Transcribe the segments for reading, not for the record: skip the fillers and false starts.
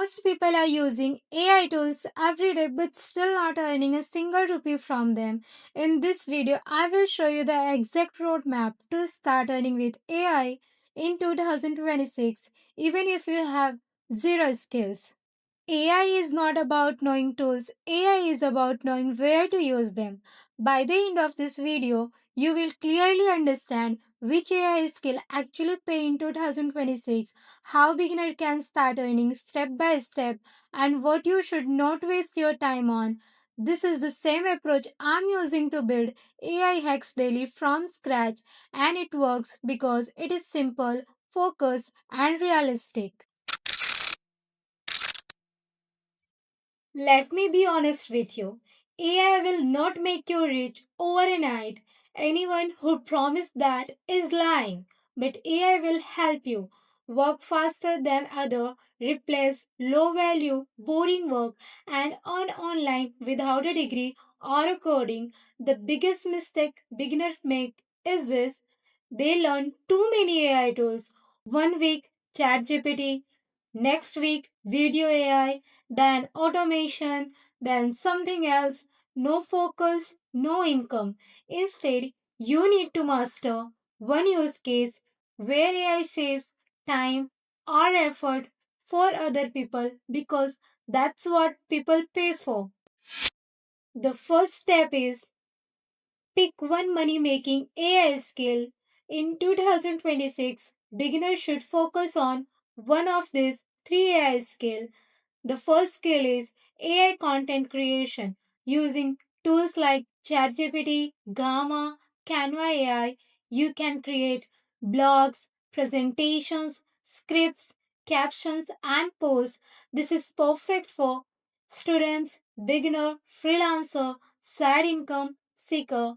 Most people are using AI tools every day but still not earning a single rupee from them. In this video, I will show you the exact roadmap to start earning with AI in 2026, even if you have zero skills. AI is not about knowing tools, AI is about knowing where to use them. By the end of this video, you will clearly understand which AI skill actually pay in 2026, how beginner can start earning step by step, and what you should not waste your time on. This is the same approach I'm using to build AI hacks daily from scratch, and it works because it is simple, focused, and realistic. Let me be honest with you. AI will not make you rich overnight. Anyone who promised that is lying. But AI will help you work faster than other, replace low value, boring work, and earn online without a degree or a coding. The biggest mistake beginners make is this: they learn too many AI tools. One week, ChatGPT, next week, video AI, then automation, then something else. No focus, no income. Instead, you need to master one use case where AI saves time or effort for other people because that's what people pay for. The first step is pick one money making AI skill. In 2026, beginners should focus on one of these three AI skills. The first skill is AI content creation. Using tools like ChatGPT, Gamma, Canva AI, you can create blogs, presentations, scripts, captions, and posts. This is perfect for students, beginner, freelancer, side income seeker.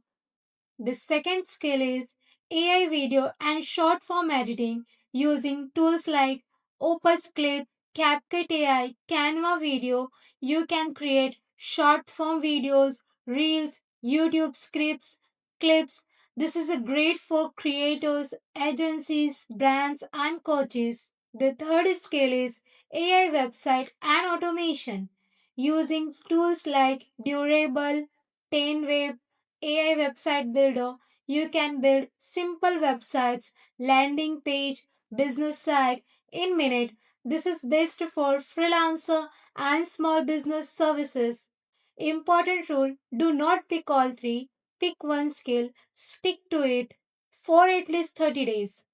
The second skill is AI video and short form editing using tools like Opus Clip, CapCut AI, Canva Video. You can create short form videos, reels, YouTube scripts, clips. This is a great for creators, agencies, brands, and coaches. The third skill is AI website and automation using tools like Durable, Tainweb, AI website builder. You can build simple websites, landing page, business site in minute. This is best for freelancer and small business services. Important rule: do not pick all three. Pick one skill, stick to it for at least 30 days.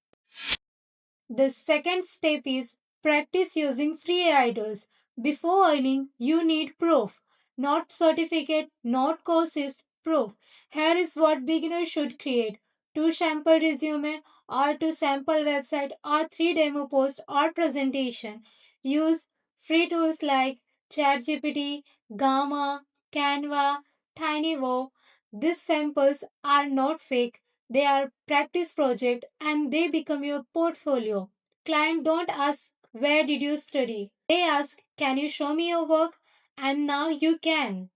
The second step is practice using free AI tools. Before earning, you need proof. Not certificate, not courses, proof. Here is what beginners should create: two sample resume or two sample website or three demo post or presentation. Use free tools like ChatGPT, Gamma, Canva, TinyVo. These samples are not fake. They are practice project and they become your portfolio. Client don't ask where did you study. They ask can you show me your work, and now you can.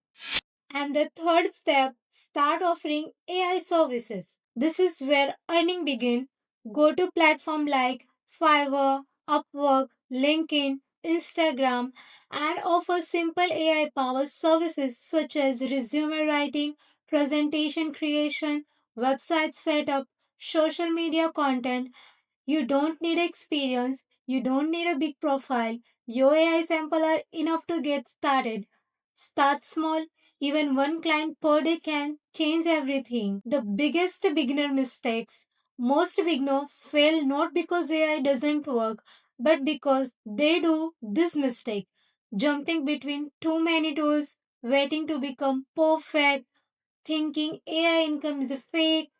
And the third step, start offering AI services. This is where earning begin. Go to platform like Fiverr, Upwork, LinkedIn, Instagram and offer simple AI powered services such as resume writing, presentation creation, website setup, social media content. You don't need experience, you don't need a big profile. Your AI sample are enough to get started. Start small, even one client per day can change everything. The biggest beginner mistakes. Most beginners fail not because AI doesn't work, but because they do this mistake: jumping between too many tools, waiting to become perfect, thinking AI income is a fake,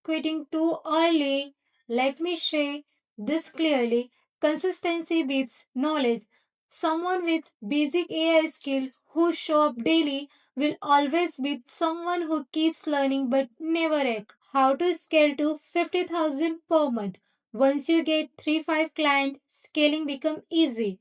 quitting too early. Let me say this clearly: consistency beats knowledge. Someone with basic AI skill who show up daily will always beat someone who keeps learning but never act. How to scale to 50,000 per month? Once you get 3-5 clients, scaling become easy.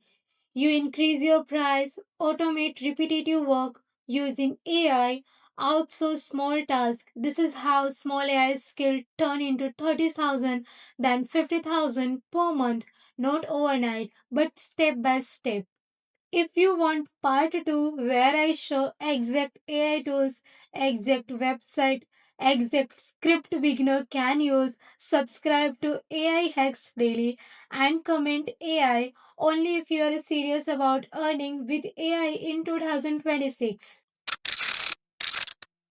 You increase your price, automate repetitive work using AI, outsource small tasks. This is how small AI skill turn into 30,000, then 50,000 per month, not overnight, but step by step. If you want part 2, where I show exact AI tools, exact website, exact script beginner can use, subscribe to AI Hacks Daily and comment AI only if you are serious about earning with AI in 2026.